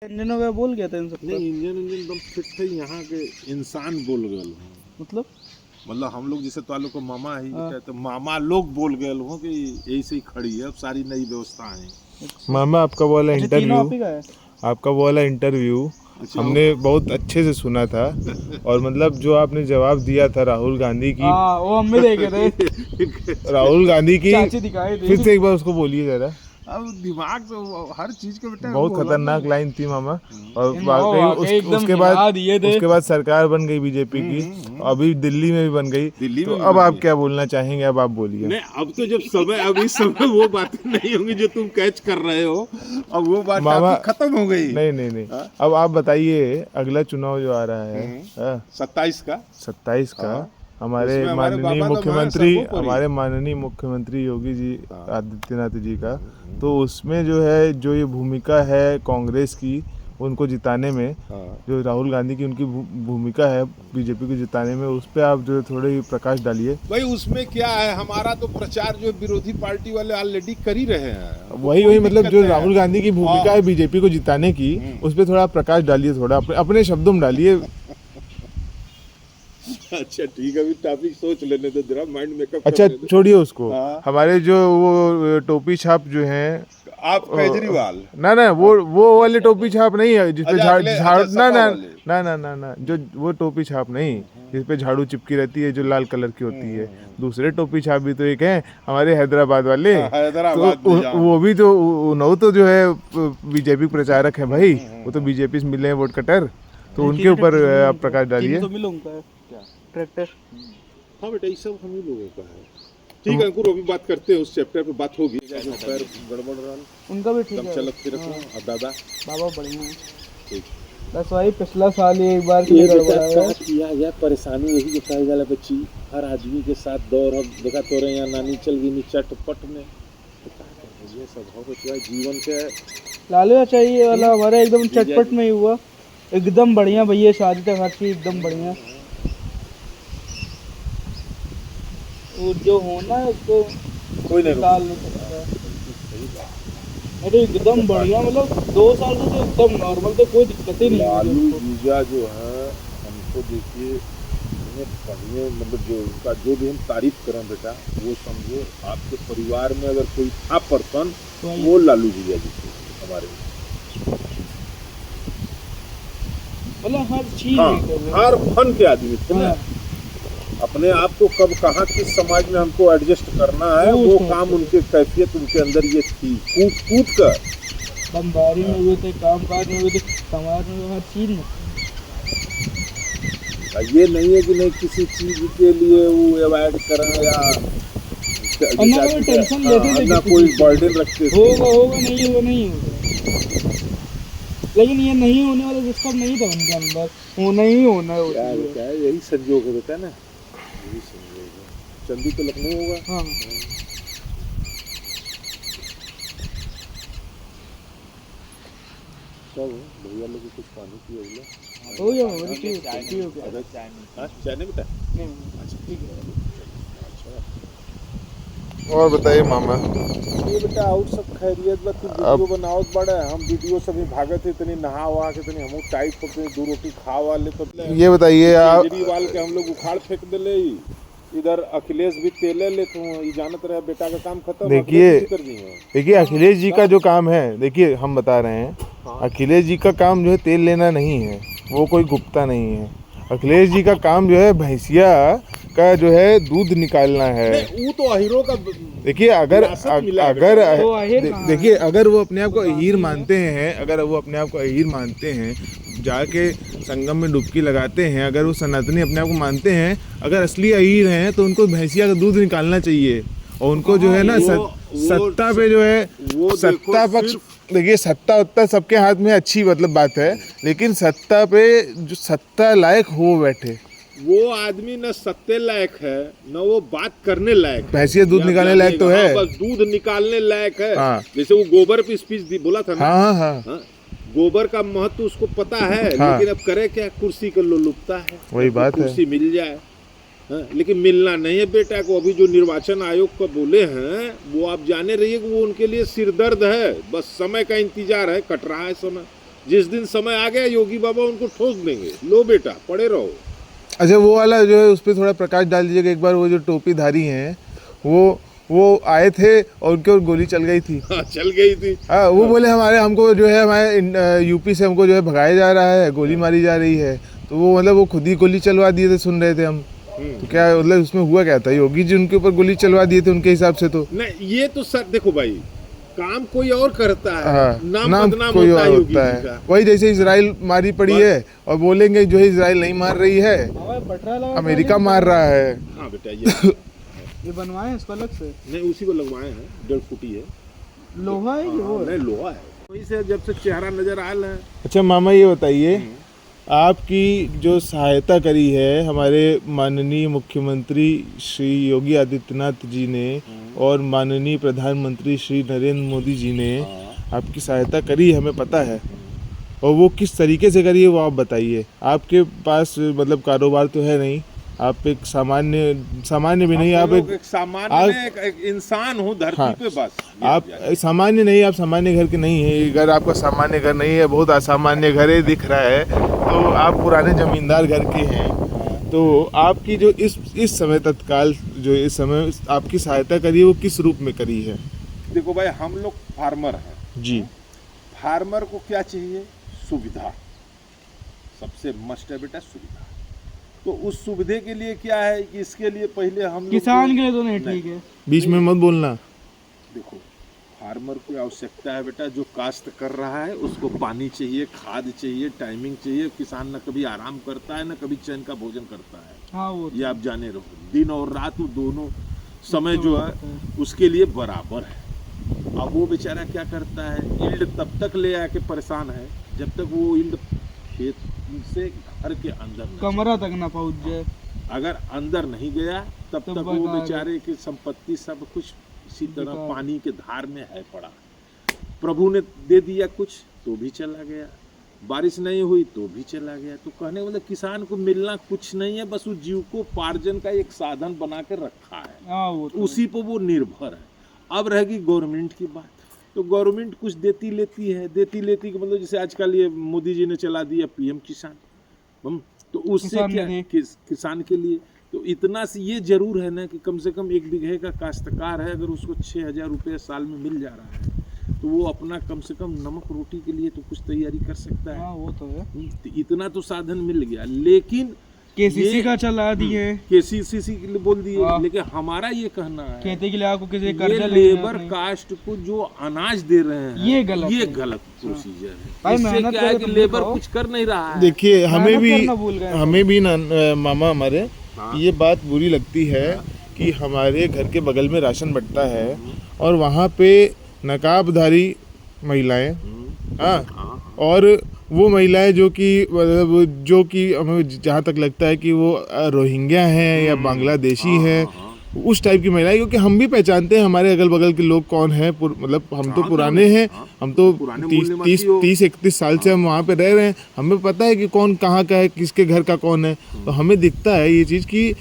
Engine वगैरह बोल गया था इन सब नहीं, इंजन एकदम फिट थे, यहाँ के इंसान बोल गए मतलब हम लोग जैसे तो को मामा ही कहते, मामा लोग बोल गए हो कि यही से ही खड़ी है, अब सारी नई व्यवस्था है। मामा आपका वो वाला अच्छा, तीनों इंटरव्यू, आप ही का है। आपका वो वाला इंटरव्यू हमने बहुत अच्छे से सुना था। और मतलब जो आपने जवाब दिया था राहुल गांधी की, हाँ वो हम भी देखे थे। राहुल गांधी की, चाची दिखाए थे। फिर से एक बार उसको बोलिए जरा। अब दिमाग से हर चीज के बेटा बहुत खतरनाक लाइन थी मामा। और वाकई एकदम उसके हिला दिए थे। उसके बाद सरकार बन गई बीजेपी की, अभी दिल्ली में भी बन गई। दिल्ली तो में भी अब बन आप गई। क्या बोलना चाहेंगे? अब आप बोलिए। नहीं, अब तो जब समय, अब इस समय वो बातें नहीं होंगी जो तुम कैच कर रहे हो, अब वो बात मामा खत्म हो गई। नहीं। अब आप बताइए, अगला चुनाव जो आ रहा है 27 का, हमारे उसमें हमारे माननीय बाबा तो मुख्यमंत्री, सर्वोपरि। हमारे माननीय मुख्यमंत्री योगी जी आदित्यनाथ जी का, तो उसमें जो है, जो ये भूमिका है कांग्रेस की उनको जिताने में, जो राहुल गांधी की उनकी भूमिका है बीजेपी को जिताने में, उस पर आप जो है थोड़े प्रकाश डालिए। भाई उसमें क्या है, हमारा तो प्रचार जो विरोधी पार्टी वाले ऑलरेडी कर ही रहे हैं। वही मतलब जो राहुल गांधी की भूमिका है बीजेपी को जिताने की, उस पर थोड़ा प्रकाश डालिए, थोड़ा अपने शब्दों में डालिए। अच्छा ठीक है, अभी टॉपिक सोच लेने दो जरा, माइंड मेकअप। अच्छा छोड़िए उसको। हाँ। हमारे जो वो टोपी छाप जो हैं, आप केजरीवाल, ना वो वाले टोपी छाप नहीं है जिसपे झाड़ू, ना जो वो टोपी छाप नहीं जिसपे झाड़ू चिपकी रहती है, जो लाल कलर की होती है। दूसरे टोपी छाप भी तो एक है हमारे हैदराबाद वाले। हैदराबाद तो वो भी तो उन्होंने तो जो है बीजेपी प्रचारक है भाई, वो तो बीजेपी से मिले हैं वोट कटर, तो उनके ऊपर आप प्रकाश डालिए। तो मिलूंगा ट्रैक्टर। हाँ बेटा, ये सब हम ही लोगों का है। ठीक है अंकुर, अभी बात करते हैं, उस चैप्टर पे बात होगी। पैर गड़बड़ रहा, उनका भी ठीक है, चलत फिर अब दादा बाबा बढ़िया है। ठीक। बस वही पिछला साल ही एक बार ये गड़बड़ा बेटा है। किया गया, परेशानी यही जो कही जाला बच्ची, हर आदमी के साथ दौर। अब देखा तो रहे यहाँ नानी चल गई चटपट में, तो क्या करें, ये सब हो गया जीवन के। लालू चाहिए वाला हमारा एकदम चटपट में ही हुआ, एकदम बढ़िया भैया, शादी तक हर चीज एकदम बढ़िया। और जो होना है उसको कोई नहीं निकाल नहीं सकता। अरे एकदम बढ़िया, मतलब 2 साल से तो एकदम नॉर्मल, तो कोई दिक्कत ही नहीं है। लालू जीजा जो है, हमको देखिए बढ़िया, मतलब जो उनका जो भी हम तारीफ करें बेटा, वो समझो आपके परिवार में अगर कोई था पर्सन, वो लालू जीजा जी थे हमारे। मतलब हर चीज हर फन के आदमी थे ना। अपने आप को कब कहाँ किस समाज में हमको एडजस्ट करना है, वो काम उनके कैफियत उनके अंदर ये थी, कूट कर बमबारी में हुए थे, काम काज में हुए थे, समाज में, हर चीज में। ये नहीं है कि नहीं किसी चीज के लिए वो अवॉइड करें या टेंशन लेते थे, ना कोई बर्डन रखते थे। होगा नहीं होगा। लेकिन ये नहीं होने वाला सिस्टम नहीं था उनके अंदर, होना ही होना है। क्या है, यही संजोग है बेटा ना, यही संजोग है। चंदी तो लखनऊ होगा। हाँ सब भैया लोग कुछ पानी पिए हो गया, मेरी चाय हो गया। चाय नहीं बेटा? अच्छा ठीक है। और बताइए मामा। ये बेटा और सब खैरियत बा, तू वीडियो बनावत बड़ा, हम वीडियो सभी भागत है, इतनी नहा वहा के इतनी हम टाइट पकड़े, 2 रोटी खा वाले तो ये बताइए आप, केजरीवाल के हम लोग उखाड़ फेंक दिले, इधर अखिलेश भी तेले ले, तो ये जानत रहे बेटा का काम खत्म। देखिए अखिलेश जी का जो काम है, देखिए हम बता रहे हैं, अखिलेश जी का काम जो है तेल लेना नहीं है, वो कोई गुप्ता नहीं है। अखिलेश जी का काम जो है भैंसिया का जो है दूध निकालना है। वो तो अहीरों का। देखिए देखिए अगर वो अपने आप को अहीर मानते हैं, अगर वो अपने आप को अहीर मानते हैं, जाके संगम में डुबकी लगाते हैं, अगर वो सनातनी अपने आप को मानते हैं, अगर असली अहीर हैं, तो उनको भैंसिया का दूध निकालना चाहिए। और उनको जो है ना सत्ता पे जो है, सत्ता पक्ष, देखिए सत्ता उत्ता सबके हाथ में अच्छी मतलब बात है, लेकिन सत्ता पे जो सत्ता लायक हो बैठे, वो आदमी न सत्ते लायक है न वो बात करने लायक है। भैंसिया दूध निकालने लायक तो है, बस दूध निकालने लायक है। हाँ। जैसे वो गोबर पे स्पीच बोला था ना। हाँ। गोबर का महत्व उसको पता है, लेकिन अब करे क्या, कुर्सी का लोलुपता है, वही बात है, कुर्सी मिल जाए। लेकिन मिलना नहीं है बेटा को। अभी जो निर्वाचन आयोग का बोले हैं, वो आप जाने रहिए कि वो उनके लिए सिरदर्द है, बस समय का इंतजार है, कट रहा है समय। जिस दिन समय आ गया योगी बाबा उनको ठोक देंगे, लो बेटा पड़े रहो। अच्छा, वो वाला जो है उस पर थोड़ा प्रकाश डाल दीजिएगा। एक बार वो जो टोपीधारी हैं वो आए थे और उनके ऊपर गोली चल गई थी। हाँ, चल गई थी। हाँ, वो बोले हमको जो है हमारे यूपी से हमको जो है भगाया जा रहा है, गोली मारी जा रही है। तो वो मतलब वो खुद ही गोली चलवा दिए थे, सुन रहे थे हम। तो क्या मतलब उसमें हुआ क्या था? योगी जी उनके ऊपर गोली चलवा दिए थे उनके हिसाब से तो। नहीं, ये तो सर देखो भाई, काम कोई और करता है। हाँ, नाम बदनाम कोई होता और है योगी होता जी है। का। वही जैसे इजराइल मारी पड़ी है और बोलेंगे जो है इजराइल नहीं मार रही है, अमेरिका मार रहा है। हाँ बेटा, ये बनवाए हैं इसको अलग से? नहीं, उसी को लगवाए हैं, 1.5 फुटी है। लोहा है कि वो? नहीं, लोहा है। वहीं से जब से चेहरा नजर आ रहा है। अच्छा मामा, ये बताइए, आपकी जो सहायता करी है हमारे माननीय मुख्यमंत्री श्री योगी आदित्यनाथ जी ने और माननीय प्रधानमंत्री श्री नरेंद्र मोदी जी ने आपकी सहायता करी, हमें पता है। और वो किस तरीके से करी है वो आप बताइए। आपके पास मतलब कारोबार तो है नहीं, आप एक सामान्य भी नहीं, आप एक सामान्य एक इंसान हूँ धरती हाँ, पे, बस। आप सामान्य नहीं, आप सामान्य घर के नहीं है। अगर आपका सामान्य घर नहीं है, बहुत असामान्य घर है दिख रहा है, तो आप पुराने जमींदार घर के हैं। तो आपकी जो इस समय तत्काल जो इस समय आपकी सहायता करी है वो किस रूप में करी है? देखो भाई, हम लोग फार्मर हैं जी। फार्मर को क्या चाहिए? सुविधा। सबसे मस्ट है बेटा सुविधा। तो उस सुविधे के लिए क्या है कि इसके लिए पहले हम किसान के लिए तो नहीं ठीक है। बीच में मत बोलना। देखो, फार्मर को आवश्यकता है बेटा, जो काश्त कर रहा है उसको पानी चाहिए, खाद चाहिए, टाइमिंग चाहिए। किसान न कभी आराम करता है न कभी चैन का भोजन करता है। हाँ, वो ये आप जाने रहो, दिन और रात वो दोनों समय जो है उसके लिए बराबर है। अब वो बेचारा क्या करता है, यील्ड तब तक ले आके परेशान है जब तक वो यील्ड खेत से घर के अंदर कमरा तक ना पहुंच जाए। अगर अंदर नहीं गया तब तक वो बेचारे की संपत्ति सब कुछ इसी तरह पानी के धार में है पड़ा। प्रभु ने दे दिया कुछ तो भी चला गया, बारिश नहीं हुई तो भी चला गया। तो कहने मतलब किसान को मिलना कुछ नहीं है, बस वो जीविकोपार्जन का एक साधन बना कर रखा है। हाँ, वो तो उसी पर वो निर्भर है। अब रहेगी गवर्नमेंट की बात, तो गवर्नमेंट कुछ देती लेती के मतलब जैसे आजकल ये मोदी जी ने चला दिया PM किसान, तो उससे क्या किसान के लिए तो इतना से ये जरूर है ना कि कम से कम 1 बीघे का काश्तकार है, अगर उसको 6,000 रुपये साल में मिल जा रहा है तो वो अपना कम से कम नमक रोटी के लिए तो कुछ तैयारी कर सकता है। हाँ, वो तो है। तो इतना तो साधन मिल गया, लेकिन KCC का चला दिए, KCC के लिए बोल दिए। लेकिन हमारा ये कहना है खेती के लिए आपको किसी कर्जा लेबर कास्ट को जो अनाज दे रहे हैं ये गलत प्रोसीजर है। भाई इससे मेहनत क्या है कि करो, लेबर कुछ कर नहीं रहा है। देखिए, हमें भी मामा हमारे हाँ। ये बात बुरी लगती है कि हमारे घर के बगल में राशन बंटता है और वहाँ पे नकाबधारी महिलाएं, हाँ, और वो महिलाएं जो कि हमें जहाँ तक लगता है कि वो रोहिंग्या हैं या बांग्लादेशी हैं, उस टाइप की महिलाएं, क्योंकि हम भी पहचानते हैं हमारे अगल बगल के लोग कौन हैं। मतलब हम तो पुराने हैं, हम तो 30-31 साल से हम वहाँ पे रह रहे हैं, हमें पता है कि कौन कहाँ का है, किसके घर का कौन है। तो हमें दिखता है ये चीज़ कि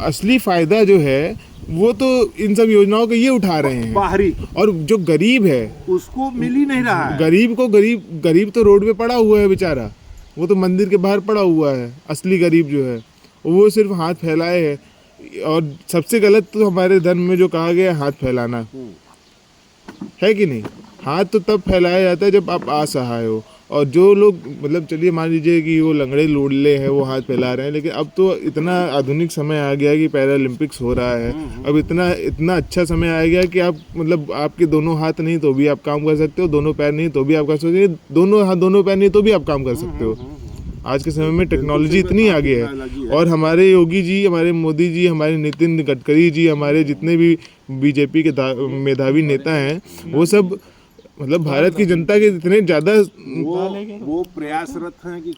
असली फायदा जो है वो तो इन सब योजनाओं का ये उठा रहे हैं बाहरी, और जो गरीब है उसको मिल ही नहीं रहा है। गरीब तो रोड पे पड़ा हुआ है बेचारा, वो तो मंदिर के बाहर पड़ा हुआ है। असली गरीब जो है वो सिर्फ हाथ फैलाए है। और सबसे गलत तो हमारे धर्म में जो कहा गया है हाथ फैलाना, है कि नहीं? हाथ तो तब फैलाया जाता है जब आप असहाय हो। और जो लोग मतलब चलिए मान लीजिए कि वो लंगड़े लूडले हैं, वो हाथ फैला रहे हैं, लेकिन अब तो इतना आधुनिक समय आ गया कि पैरालंपिक्स हो रहा है। अब इतना अच्छा समय आ गया कि आप मतलब आपके दोनों हाथ नहीं तो भी आप काम कर सकते हो, दोनों पैर नहीं तो भी आप कर सकते हो, दोनों हाथ दोनों पैर नहीं तो भी आप काम कर सकते हो। आज के समय में टेक्नोलॉजी इतनी आगे है। और हमारे योगी जी, हमारे मोदी जी, हमारे नितिन गडकरी जी, हमारे जितने भी बीजेपी के मेधावी नेता हैं, वो सब मतलब भारत की जनता के इतने ज्यादा वो प्रयासरत हैं कि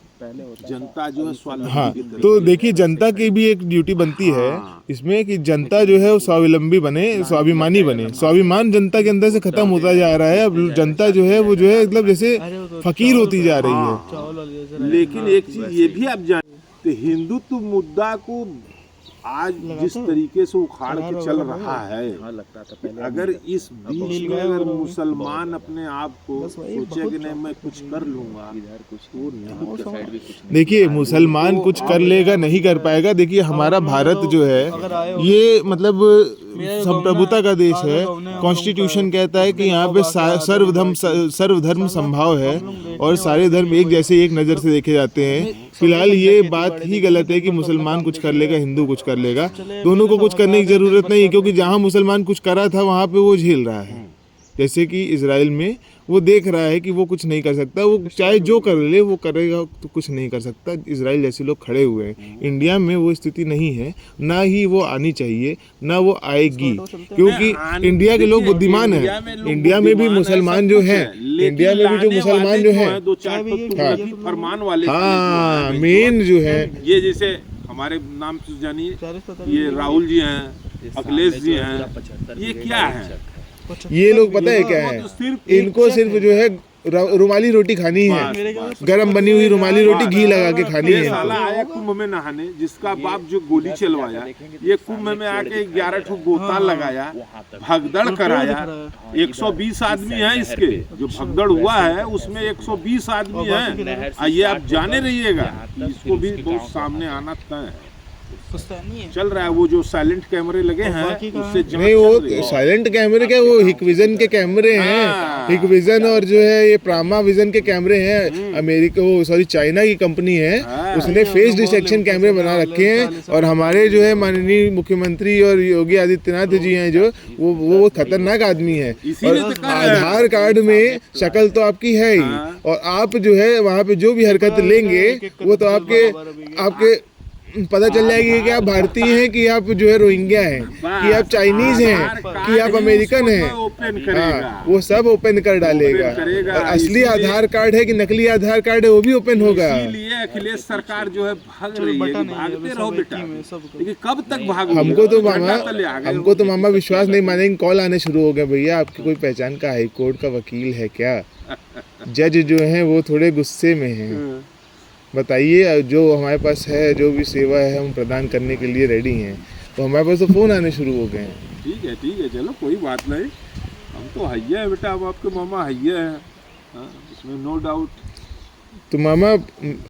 जनता जो है स्वावलंबी। हाँ, तो देखिए जनता की भी एक ड्यूटी बनती है इसमें कि जनता जो है वो स्वावलंबी बने, स्वाभिमानी बने। स्वाभिमान जनता के अंदर से खत्म होता जा रहा है। अब जनता जो है वो जो है मतलब जैसे फकीर होती जा रही है। लेकिन एक चीज ये भी आप जानते, हिंदुत्व मुद्दा को आज जिस तरीके से उखाड़ के चल रहा है, अगर इस बीच में अगर मुसलमान अपने आप को सोचे कि नहीं मैं कुछ कर लूंगा, तो नहीं कर सकता। देखिए मुसलमान कुछ कर लेगा नहीं कर पाएगा। देखिए हमारा भारत जो है ये मतलब संप्रभुता का देश है। कॉन्स्टिट्यूशन कहता है कि यहाँ पे सर्वधर्म संभाव है और सारे धर्म एक जैसे एक नज़र से देखे जाते हैं। फिलहाल ये बात ही गलत है कि मुसलमान कुछ कर लेगा हिंदू कुछ कर लेगा। दोनों को कुछ करने की ज़रूरत नहीं है, क्योंकि जहाँ मुसलमान कुछ करा था वहाँ पे वो झेल रहा है। जैसे कि इजराइल में वो देख रहा है कि वो कुछ नहीं कर सकता, वो चाहे जो कर ले वो करेगा तो कुछ नहीं कर सकता। इजराइल जैसे लोग खड़े हुए हैं। इंडिया में वो स्थिति नहीं है, ना ही वो आनी चाहिए, ना वो आएगी, क्योंकि इंडिया के लोग बुद्धिमान हैं। इंडिया में भी मुसलमान जो हैं, इंडिया में भी जो मुसलमान जो हैं, फरमान वाले, हाँ मेन जो है, ये जैसे हमारे नाम से जानिए, ये राहुल जी हैं, अखिलेश जी हैं, ये क्या है? ये लोग पता है क्या है, इनको सिर्फ जो है रुमाली रोटी खानी है, गरम बनी हुई रुमाली रोटी घी लगा के खानी है। साला आया कुंभ में नहाने, जिसका बाप जो गोली चलवाया, ये कुंभ में आके 11 ठो गोता लगाया, भगदड़ कराया। 120 आदमी हैं इसके, जो भगदड़ हुआ है उसमें 120 आदमी हैं। ये आप जाने रहिएगा, इसको भी बहुत सामने आना तय है। चल रहा है वो जो साइलेंट कैमरे लगे हैं उससे नहीं, वो साइलेंट कैमरे क्या, वो हिकविजन के कैमरे हैं। हिकविजन और जो है ये प्रामा विजन के कैमरे हैं। अमेरिका वो सॉरी चाइना की कंपनी है, उसने फेस डिटेक्शन कैमरे बना रखे हैं। और हमारे जो है माननीय मुख्यमंत्री और योगी आदित्यनाथ जी हैं जो वो खतरनाक आदमी है। और आधार कार्ड में शक्ल तो आपकी है ही, और आप जो है वहाँ पे जो भी हरकत लेंगे वो तो आपके पता चल जाएगी कि आप भारतीय हैं, कि आप जो है रोहिंग्या हैं, कि आप चाइनीज हैं, कि आप अमेरिकन हैं। हाँ, वो सब ओपन कर डालेगा। और असली आधार कार्ड है कि नकली आधार कार्ड है वो भी ओपन होगा। इसीलिए अखिलेश सरकार जो है भाग रही है, भागते रहो बेटा, लेकिन कब तक भागोगे? हमको तो मामा विश्वास नहीं मानेंगे। कॉल आने शुरू हो गए, भैया आपकी कोई पहचान का हाई कोर्ट का वकील है क्या? जज जो है वो थोड़े गुस्से में हैं। बताइए, जो हमारे पास है, जो भी सेवा है हम प्रदान करने के लिए रेडी हैं। तो हमारे पास तो फ़ोन आने शुरू हो गए हैं। ठीक है चलो कोई बात नहीं, हम तो हैया है बेटा, अब आपके मामा हैया है, इसमें नो डाउट। तो मामा